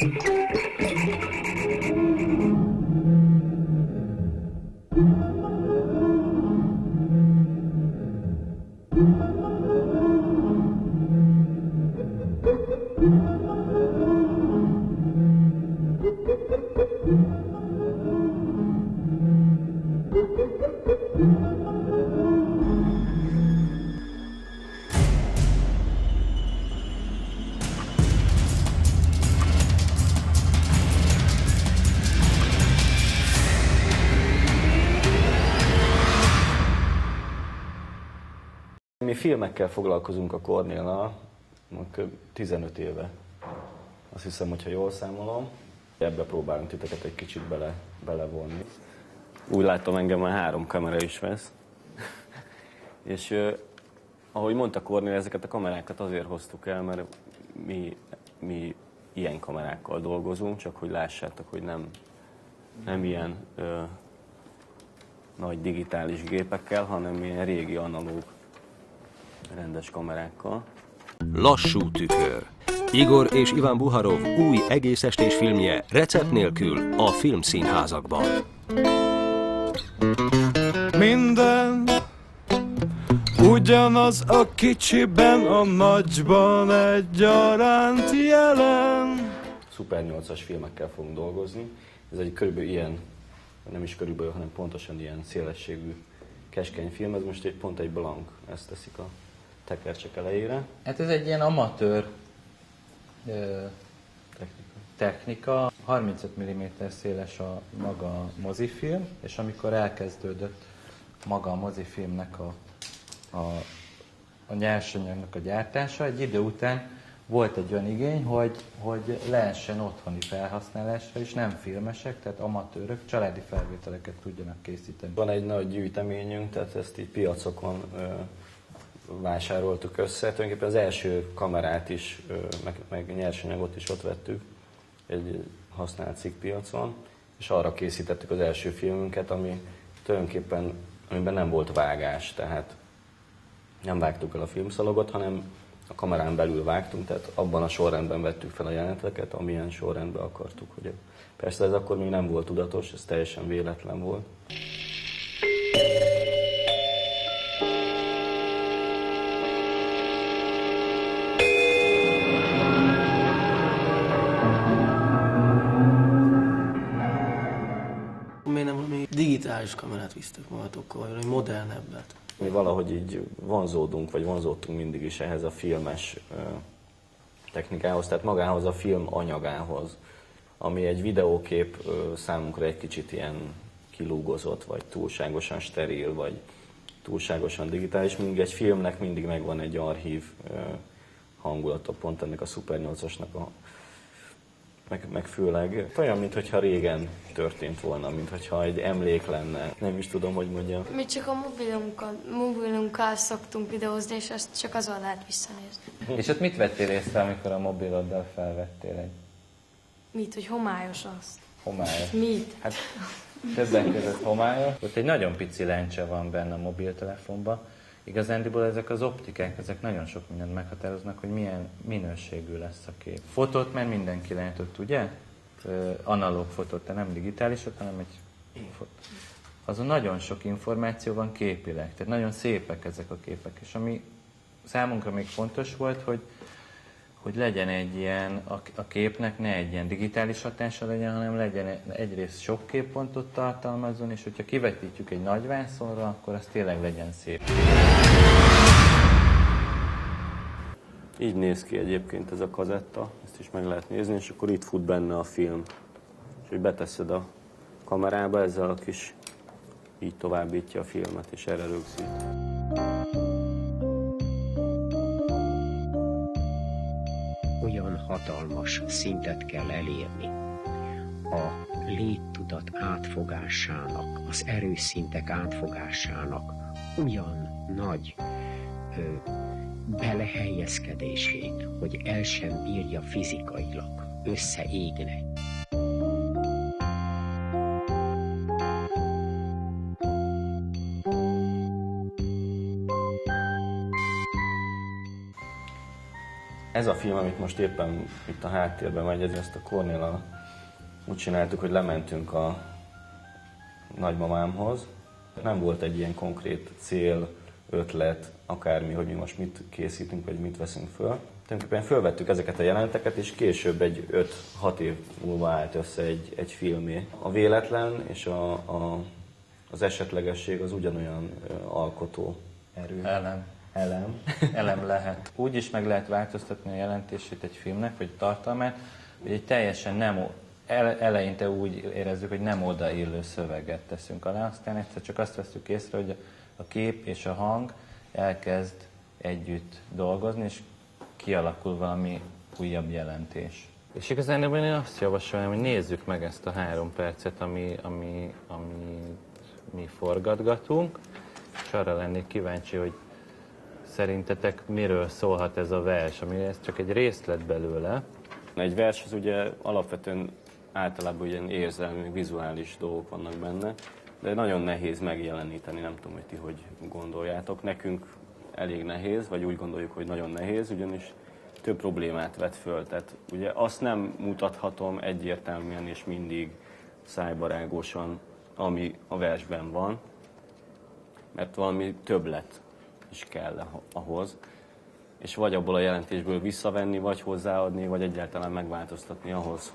Mi filmekkel foglalkozunk a Kornéllal, 15 éve. Azt hiszem, hogyha jól számolom, ebbe próbálunk titeket egy kicsit belevonni. Úgy látom, engem már 3 kamera is vesz. És ahogy mondta Kornél, ezeket a kamerákat azért hoztuk el, mert mi ilyen kamerákkal dolgozunk, csak hogy lássátok, hogy nem ilyen nagy digitális gépekkel, hanem ilyen régi analóg rendes kamerákkal. Lassú tükör. Igor és Iván Buharov új egész estés filmje recept nélkül a filmszínházakban. Minden ugyanaz a kicsiben, a nagyban egyaránt jelen. Super 8-as filmekkel fogunk dolgozni. Ez egy körülbelül ilyen, nem is körülbelül, hanem pontosan ilyen szélességű keskeny film. Ez most pont egy blank, ezt teszik a tekercsek elejére. Hát ez egy ilyen amatőr technika. 35 mm széles a maga mozifilm, és amikor elkezdődött maga a mozifilmnek a nyersanyagnak a gyártása, egy idő után volt egy olyan igény, hogy lehessen otthoni felhasználásra is, nem filmesek, tehát amatőrök, családi felvételeket tudjanak készíteni. Van egy nagy gyűjteményünk, tehát ezt így piacokon vásároltuk össze. Tulajdonképpen az első kamerát is, meg nyersanyagot is ott vettük egy használt cikkpiacon, és arra készítettük az első filmünket, ami tulajdonképpen, amiben nem volt vágás, tehát nem vágtuk el a filmszalagot, hanem a kamerán belül vágtunk, tehát abban a sorrendben vettük fel a jeleneteket, amilyen sorrendben akartuk. Hogy persze ez akkor még nem volt tudatos, ez teljesen véletlen volt. Miért nem valami digitális kamerát visztek magatokkal, vagy valami modernebbet? Mi valahogy így vonzódunk, vagy vonzódtunk mindig is ehhez a filmes technikához, tehát magához a film anyagához, ami egy videókép számunkra egy kicsit ilyen kilúgozott, vagy túlságosan steril, vagy túlságosan digitális. Mindig egy filmnek mindig megvan egy archív hangulata, pont ennek a Super 8-asnak meg főleg olyan, mintha régen történt volna, mintha egy emlék lenne. Nem is tudom, hogy mondjam. Mi csak a mobilunkkal szoktunk videózni, és ezt csak azon lehet visszanézni. És ott mit vettél észre, amikor a mobiloddal felvettél egy Mit, hogy homályos az? homályos? Mit? Hát többek között homályos. Ott egy nagyon pici lencse van benne a mobiltelefonban. Igazándiból ezek az optikák, ezek nagyon sok mindent meghatároznak, hogy milyen minőségű lesz a kép. Fotót már mindenki látott, ugye? Analóg fotót, de nem digitálisat, hanem egy fotó. Azon nagyon sok információ van képileg, tehát nagyon szépek ezek a képek. És ami számunkra még fontos volt, hogy legyen egy ilyen, a képnek ne egy ilyen digitális hatása legyen, hanem legyen egyrészt sok képpontot tartalmazzon, és hogyha kivetítjük egy nagy vászonra, akkor az tényleg legyen szép. Így néz ki egyébként ez a kazetta, ezt is meg lehet nézni, és akkor itt fut benne a film. És hogy beteszed a kamerába, ezzel a kis így továbbítja a filmet, és erre rögzít. Olyan hatalmas szintet kell elérni a léttudat átfogásának, az erőszintek átfogásának olyan nagy belehelyezkedését, hogy el sem bírja fizikailag, összeégne. Ez a film, amit most éppen itt a háttérben megy, ezt a Kornéllal úgy csináltuk, hogy lementünk a nagymamámhoz. Nem volt egy ilyen konkrét cél, ötlet, akármi, hogy mi most mit készítünk, vagy mit veszünk föl. Tulajdonképpen fölvettük ezeket a jeleneteket, és később egy 5-6 év múlva állt össze egy filmé. A véletlen és az esetlegesség az ugyanolyan alkotó erő. Elem lehet. Úgy is meg lehet változtatni a jelentését egy filmnek, vagy tartalmát, hogy egy teljesen eleinte úgy érezzük, hogy nem odaillő szöveget teszünk alá, aztán egyszer csak azt veszük észre, hogy a kép és a hang elkezd együtt dolgozni, és kialakul valami újabb jelentés. És igazán én azt javasolom, hogy nézzük meg ezt a 3 percet, amit mi forgatgatunk, és arra lennék kíváncsi, hogy szerintetek miről szólhat ez a vers, ami ez csak egy részlet belőle. Egy vers az ugye alapvetően általában ilyen érzelmi, vizuális dolgok vannak benne, de nagyon nehéz megjeleníteni, nem tudom, hogy ti hogy gondoljátok. Nekünk elég nehéz, vagy úgy gondoljuk, hogy nagyon nehéz, ugyanis több problémát vet föl. Tehát ugye azt nem mutathatom egyértelműen és mindig szájbarágosan, ami a versben van, mert valami többlet is kell ahhoz, és vagy abból a jelentésből visszavenni, vagy hozzáadni, vagy egyáltalán megváltoztatni ahhoz,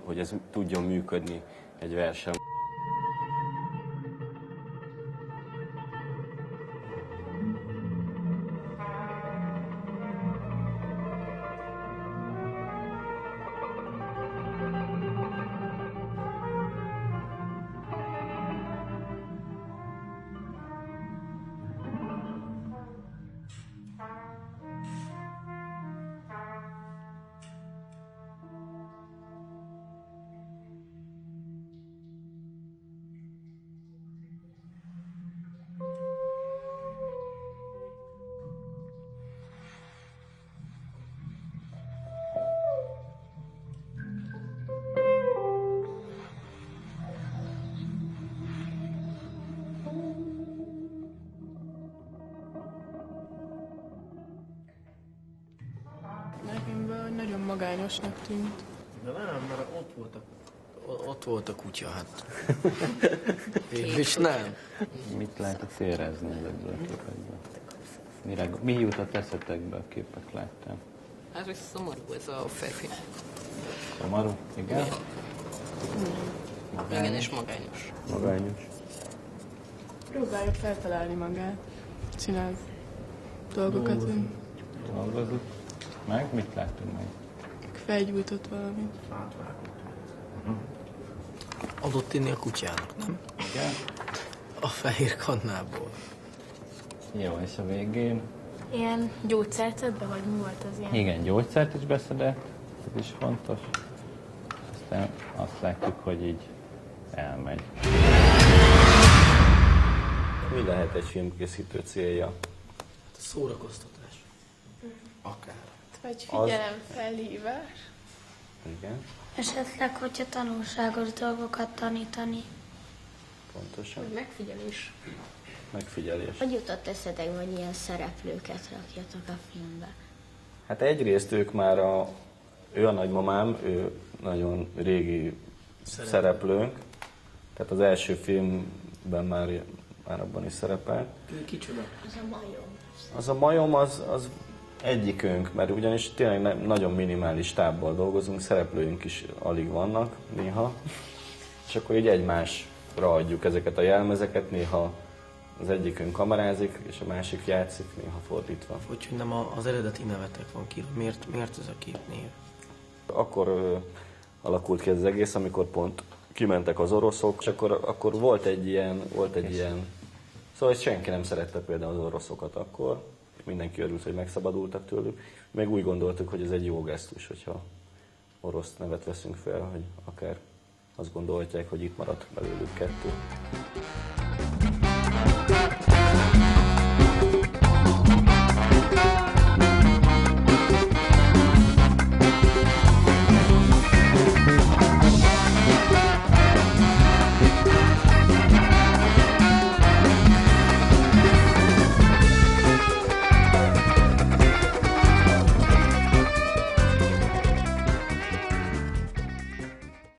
hogy ez tudjon működni egy versen. Nekem nagyon magányosnak tűnt. De nem, mert ott volt a kutya, hát. És nem. Mit lehetett érezni ezekből a képekből? Mi jutott eszetekbe a képek láttál? Hát, hogy szomorú ez a férfi. Szomorú? Igen? Igen, és magányos. Magányos. Próbálja feltalálni magát. Csinál dolgokat. Dolgozott. Meg? Mit láttunk meg? Felgyújtott valamit. Adott inni a kutyának, nem? Igen? A fehér kannából. Jó, és a végén? Ilyen gyógyszert szed be, vagy mi volt az ilyen? Igen, gyógyszert is beszedett, ez is fontos. Aztán azt látjuk, hogy így elmegy. Mi lehet egy filmkészítő célja? Szórakoztatás. Akár. Vagy figyelemfelhívás. Igen, Esetleg, hogyha tanulságos dolgokat tanítani. pontosan. Hogy megfigyelés. Megfigyelés. Hogy jutott eszetekbe, hogy ilyen szereplőket rakjatok a filmbe? Hát egyrészt ők már ő a nagymamám, ő nagyon régi szereplőnk. Tehát az első filmben már abban is szerepel. Ő kicsoda? Az a majom az egyikünk, mert ugyanis tényleg nagyon minimális stábbal dolgozunk, szereplőink is alig vannak néha, és akkor így egymásra adjuk ezeket a jelmezeket, néha az egyikünk kamerázik, és a másik játszik, néha fordítva. Hogy nem az eredeti nevetek van ki, miért ez a két név? Akkor alakult ki ez az egész, amikor pont kimentek az oroszok, és akkor volt egy ilyen, szóval senki nem szerette például az oroszokat akkor, mindenki örült, hogy megszabadultak tőlük. Meg úgy gondoltuk, hogy ez egy jó gesztus, hogyha orosz nevet veszünk fel, hogy akár azt gondolhatják, hogy itt maradt belőlük 2.